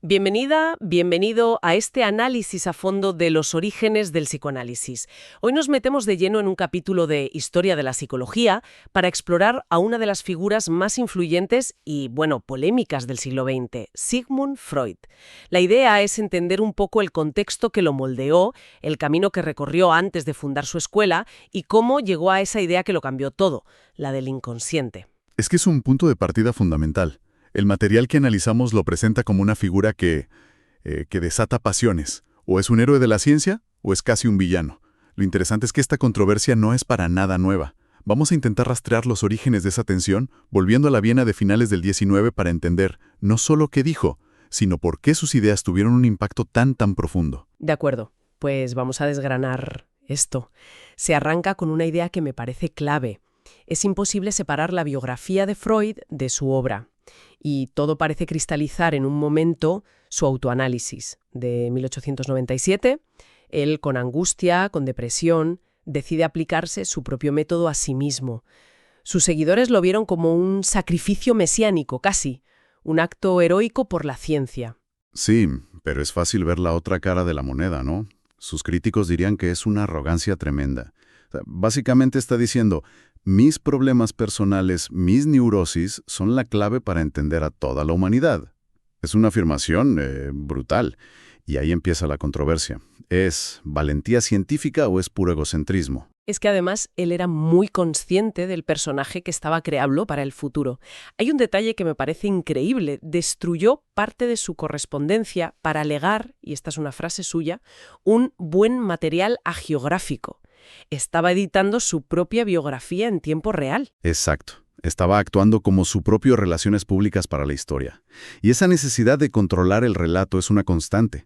Bienvenida, bienvenido a este análisis a fondo de los orígenes del psicoanálisis. Hoy nos metemos de lleno en un capítulo de Historia de la Psicología para explorar a una de las figuras más influyentes y, polémicas del siglo XX, Sigmund Freud. La idea es entender un poco el contexto que lo moldeó, el camino que recorrió antes de fundar su escuela y cómo llegó a esa idea que lo cambió todo, la del inconsciente. Es que es un punto de partida fundamental. El material que analizamos lo presenta como una figura que desata pasiones. O es un héroe de la ciencia, o es casi un villano. Lo interesante es que esta controversia no es para nada nueva. Vamos a intentar rastrear los orígenes de esa tensión, volviendo a la Viena de finales del XIX para entender no solo qué dijo, sino por qué sus ideas tuvieron un impacto tan profundo. De acuerdo, pues vamos a desgranar esto. Se arranca con una idea que me parece clave. Es imposible separar la biografía de Freud de su obra. Y todo parece cristalizar en un momento su autoanálisis. De 1897, él con angustia, con depresión, decide aplicarse su propio método a sí mismo. Sus seguidores lo vieron como un sacrificio mesiánico, casi, un acto heroico por la ciencia. Sí, pero es fácil ver la otra cara de la moneda, ¿no? Sus críticos dirían que es una arrogancia tremenda. Básicamente está diciendo, mis problemas personales, mis neurosis, son la clave para entender a toda la humanidad. Es una afirmación brutal. Y ahí empieza la controversia. ¿Es valentía científica o es puro egocentrismo? Es que además él era muy consciente del personaje que estaba creando para el futuro. Hay un detalle que me parece increíble. Destruyó parte de su correspondencia para legar, y esta es una frase suya, un buen material hagiográfico. Estaba editando su propia biografía en tiempo real. Exacto. Estaba actuando como su propio relaciones públicas para la historia. Y esa necesidad de controlar el relato es una constante.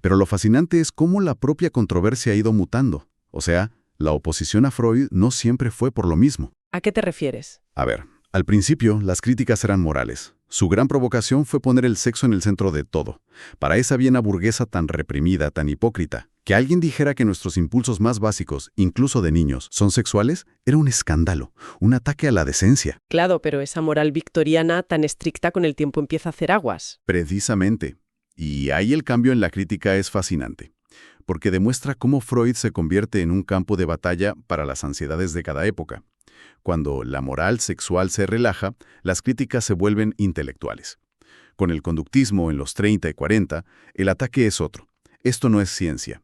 Pero lo fascinante es cómo la propia controversia ha ido mutando. O sea, la oposición a Freud no siempre fue por lo mismo. ¿A qué te refieres? A ver, al principio las críticas eran morales. Su gran provocación fue poner el sexo en el centro de todo. Para esa Viena burguesa tan reprimida, tan hipócrita, que alguien dijera que nuestros impulsos más básicos, incluso de niños, son sexuales, era un escándalo, un ataque a la decencia. Claro, pero esa moral victoriana tan estricta con el tiempo empieza a hacer aguas. Precisamente. Y ahí el cambio en la crítica es fascinante, porque demuestra cómo Freud se convierte en un campo de batalla para las ansiedades de cada época. Cuando la moral sexual se relaja, las críticas se vuelven intelectuales. Con el conductismo en los 30 y 40, el ataque es otro. Esto no es ciencia.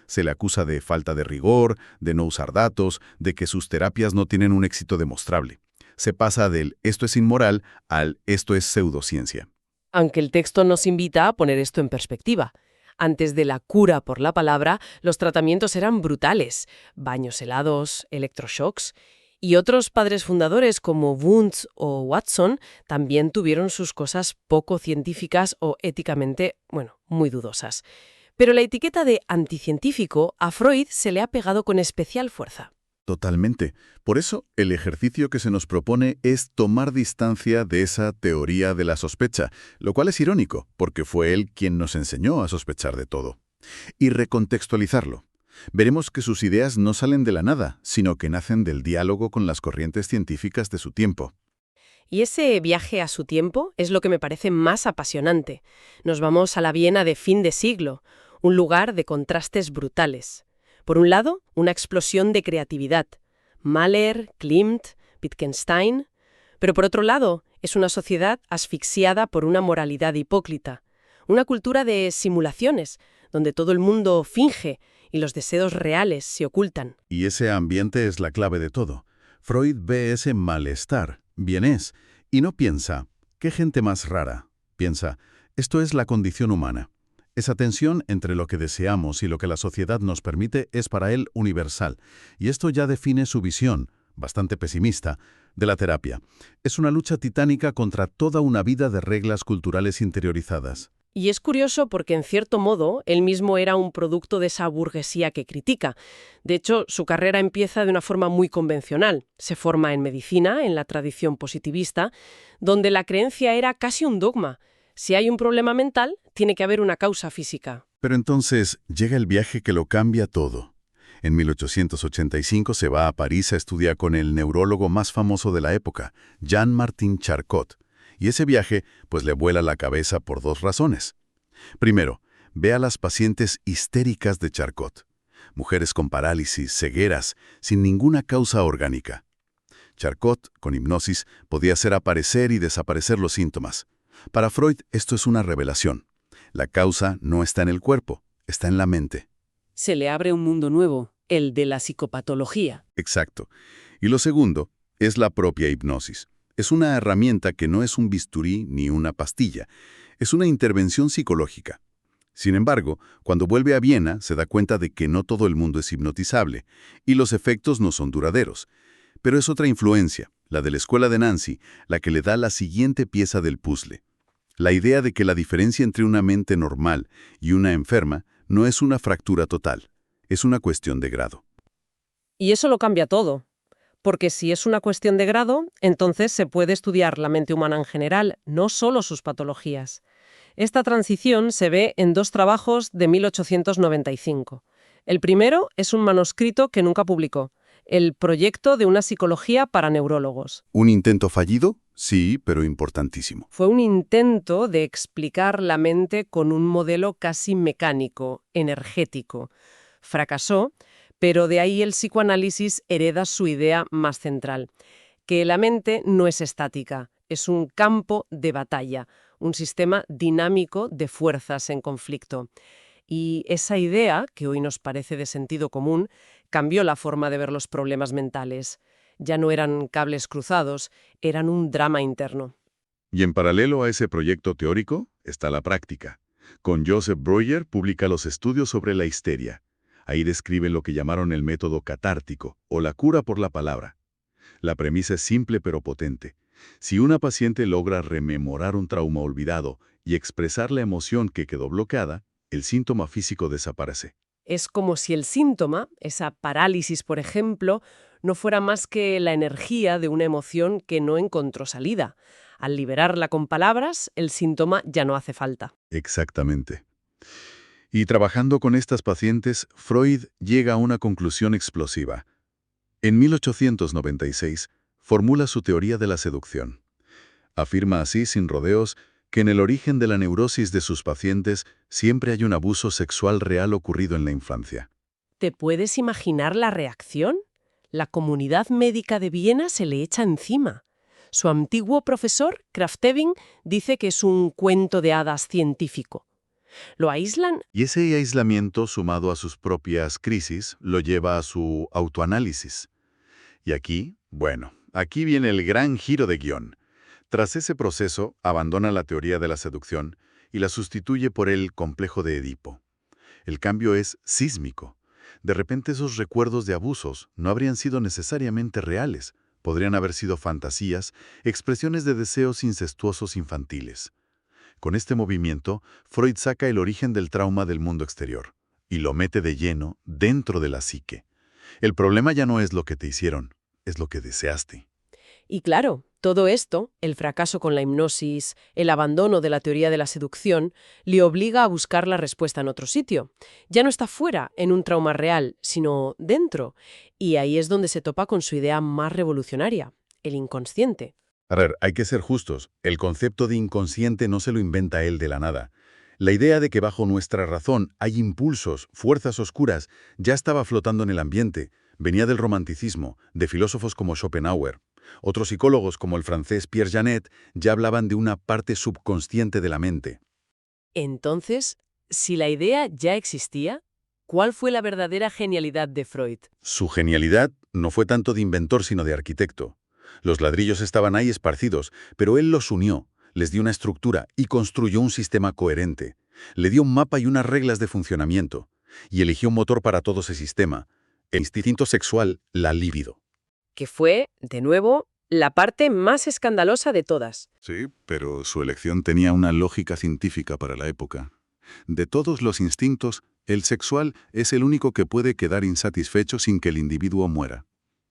Se le acusa de falta de rigor, de no usar datos, de que sus terapias no tienen un éxito demostrable. Se pasa del esto es inmoral al esto es pseudociencia. Aunque el texto nos invita a poner esto en perspectiva. Antes de la cura por la palabra, los tratamientos eran brutales. Baños helados, electroshocks. Y otros padres fundadores como Wundt o Watson también tuvieron sus cosas poco científicas o éticamente, muy dudosas. Pero la etiqueta de anticientífico a Freud se le ha pegado con especial fuerza. Totalmente. Por eso, el ejercicio que se nos propone es tomar distancia de esa teoría de la sospecha, lo cual es irónico, porque fue él quien nos enseñó a sospechar de todo. Y recontextualizarlo. Veremos que sus ideas no salen de la nada, sino que nacen del diálogo con las corrientes científicas de su tiempo. Y ese viaje a su tiempo es lo que me parece más apasionante. Nos vamos a la Viena de fin de siglo, un lugar de contrastes brutales. Por un lado, una explosión de creatividad. Mahler, Klimt, Wittgenstein. Pero por otro lado, es una sociedad asfixiada por una moralidad hipócrita. Una cultura de simulaciones, donde todo el mundo finge y los deseos reales se ocultan. Y ese ambiente es la clave de todo. Freud ve ese malestar, bien es, y no piensa, ¿qué gente más rara? Piensa, esto es la condición humana. Esa tensión entre lo que deseamos y lo que la sociedad nos permite es para él universal, y esto ya define su visión, bastante pesimista, de la terapia. Es una lucha titánica contra toda una vida de reglas culturales interiorizadas. Y es curioso porque, en cierto modo, él mismo era un producto de esa burguesía que critica. De hecho, su carrera empieza de una forma muy convencional. Se forma en medicina, en la tradición positivista, donde la creencia era casi un dogma. Si hay un problema mental, tiene que haber una causa física. Pero entonces llega el viaje que lo cambia todo. En 1885 se va a París a estudiar con el neurólogo más famoso de la época, Jean-Martin Charcot. Y ese viaje, pues le vuela la cabeza por dos razones. Primero, ve a las pacientes histéricas de Charcot. Mujeres con parálisis, cegueras, sin ninguna causa orgánica. Charcot, con hipnosis, podía hacer aparecer y desaparecer los síntomas. Para Freud, esto es una revelación. La causa no está en el cuerpo, está en la mente. Se le abre un mundo nuevo, el de la psicopatología. Exacto. Y lo segundo es la propia hipnosis. Es una herramienta que no es un bisturí ni una pastilla. Es una intervención psicológica. Sin embargo, cuando vuelve a Viena, se da cuenta de que no todo el mundo es hipnotizable, y los efectos no son duraderos. Pero es otra influencia, la de la escuela de Nancy, la que le da la siguiente pieza del puzzle. La idea de que la diferencia entre una mente normal y una enferma no es una fractura total, es una cuestión de grado. Y eso lo cambia todo. Porque si es una cuestión de grado, entonces se puede estudiar la mente humana en general, no solo sus patologías. Esta transición se ve en dos trabajos de 1895. El primero es un manuscrito que nunca publicó, el Proyecto de una psicología para neurólogos. ¿Un intento fallido? Sí, pero importantísimo. Fue un intento de explicar la mente con un modelo casi mecánico, energético. Fracasó, pero de ahí el psicoanálisis hereda su idea más central, que la mente no es estática, es un campo de batalla, un sistema dinámico de fuerzas en conflicto. Y esa idea, que hoy nos parece de sentido común, cambió la forma de ver los problemas mentales. Ya no eran cables cruzados, eran un drama interno. Y en paralelo a ese proyecto teórico está la práctica. Con Joseph Breuer publica los estudios sobre la histeria. Ahí describe lo que llamaron el método catártico, o la cura por la palabra. La premisa es simple pero potente. Si una paciente logra rememorar un trauma olvidado y expresar la emoción que quedó bloqueada, el síntoma físico desaparece. Es como si el síntoma, esa parálisis, por ejemplo, no fuera más que la energía de una emoción que no encontró salida. Al liberarla con palabras, el síntoma ya no hace falta. Exactamente. Y trabajando con estas pacientes, Freud llega a una conclusión explosiva. En 1896, formula su teoría de la seducción. Afirma así, sin rodeos, que en el origen de la neurosis de sus pacientes siempre hay un abuso sexual real ocurrido en la infancia. ¿Te puedes imaginar la reacción? La comunidad médica de Viena se le echa encima. Su antiguo profesor, Kraftewin, dice que es un cuento de hadas científico. Lo aíslan. Y ese aislamiento, sumado a sus propias crisis, lo lleva a su autoanálisis. Y aquí viene el gran giro de guión. Tras ese proceso, abandona la teoría de la seducción y la sustituye por el complejo de Edipo. El cambio es sísmico. De repente esos recuerdos de abusos no habrían sido necesariamente reales, podrían haber sido fantasías, expresiones de deseos incestuosos infantiles. Con este movimiento, Freud saca el origen del trauma del mundo exterior y lo mete de lleno dentro de la psique. El problema ya no es lo que te hicieron, es lo que deseaste. Y claro, todo esto, el fracaso con la hipnosis, el abandono de la teoría de la seducción, le obliga a buscar la respuesta en otro sitio. Ya no está fuera, en un trauma real, sino dentro. Y ahí es donde se topa con su idea más revolucionaria, el inconsciente. A ver, hay que ser justos. El concepto de inconsciente no se lo inventa él de la nada. La idea de que bajo nuestra razón hay impulsos, fuerzas oscuras, ya estaba flotando en el ambiente. Venía del romanticismo, de filósofos como Schopenhauer. Otros psicólogos, como el francés Pierre Janet, ya hablaban de una parte subconsciente de la mente. Entonces, si la idea ya existía, ¿cuál fue la verdadera genialidad de Freud? Su genialidad no fue tanto de inventor sino de arquitecto. Los ladrillos estaban ahí esparcidos, pero él los unió, les dio una estructura y construyó un sistema coherente. Le dio un mapa y unas reglas de funcionamiento. Y eligió un motor para todo ese sistema. El instinto sexual, la libido. Que fue, de nuevo, la parte más escandalosa de todas. Sí, pero su elección tenía una lógica científica para la época. De todos los instintos, el sexual es el único que puede quedar insatisfecho sin que el individuo muera.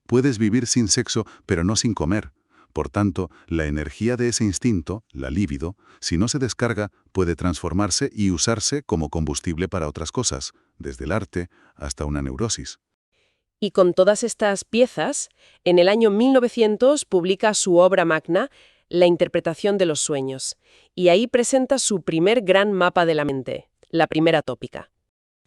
Puedes vivir sin sexo, pero no sin comer. Por tanto, la energía de ese instinto, la libido, si no se descarga, puede transformarse y usarse como combustible para otras cosas, desde el arte hasta una neurosis. Y con todas estas piezas, en el año 1900 publica su obra magna, la interpretación de los sueños, y ahí presenta su primer gran mapa de la mente, la primera tópica.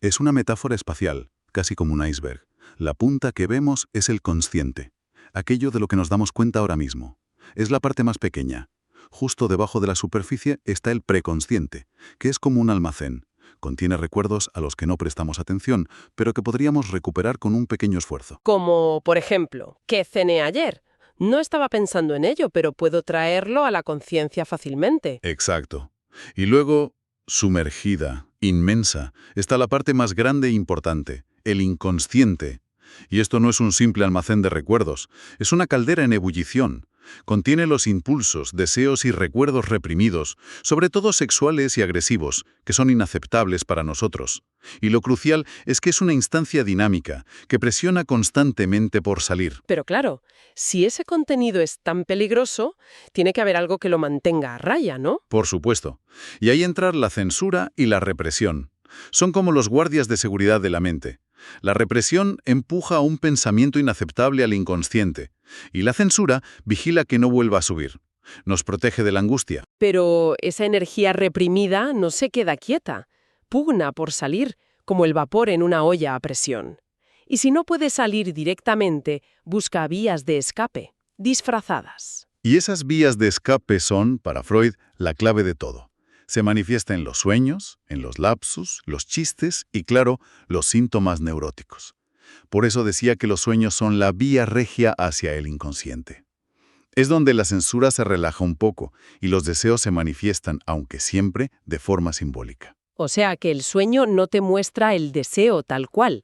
Es una metáfora espacial, casi como un iceberg. La punta que vemos es el consciente, aquello de lo que nos damos cuenta ahora mismo. Es la parte más pequeña. Justo debajo de la superficie está el preconsciente, que es como un almacén. Contiene recuerdos a los que no prestamos atención, pero que podríamos recuperar con un pequeño esfuerzo. Como, por ejemplo, ¿qué cené ayer? No estaba pensando en ello, pero puedo traerlo a la conciencia fácilmente. Exacto. Y luego, sumergida, inmensa, está la parte más grande e importante, el inconsciente. Y esto no es un simple almacén de recuerdos, es una caldera en ebullición. Contiene los impulsos, deseos y recuerdos reprimidos, sobre todo sexuales y agresivos, que son inaceptables para nosotros. Y lo crucial es que es una instancia dinámica, que presiona constantemente por salir. Pero claro, si ese contenido es tan peligroso, tiene que haber algo que lo mantenga a raya, ¿no? Por supuesto. Y ahí entran la censura y la represión. Son como los guardias de seguridad de la mente. La represión empuja a un pensamiento inaceptable al inconsciente, y la censura vigila que no vuelva a subir. Nos protege de la angustia. Pero esa energía reprimida no se queda quieta, pugna por salir, como el vapor en una olla a presión. Y si no puede salir directamente, busca vías de escape, disfrazadas. Y esas vías de escape son, para Freud, la clave de todo. Se manifiesta en los sueños, en los lapsus, los chistes y, claro, los síntomas neuróticos. Por eso decía que los sueños son la vía regia hacia el inconsciente. Es donde la censura se relaja un poco y los deseos se manifiestan, aunque siempre de forma simbólica. O sea que el sueño no te muestra el deseo tal cual,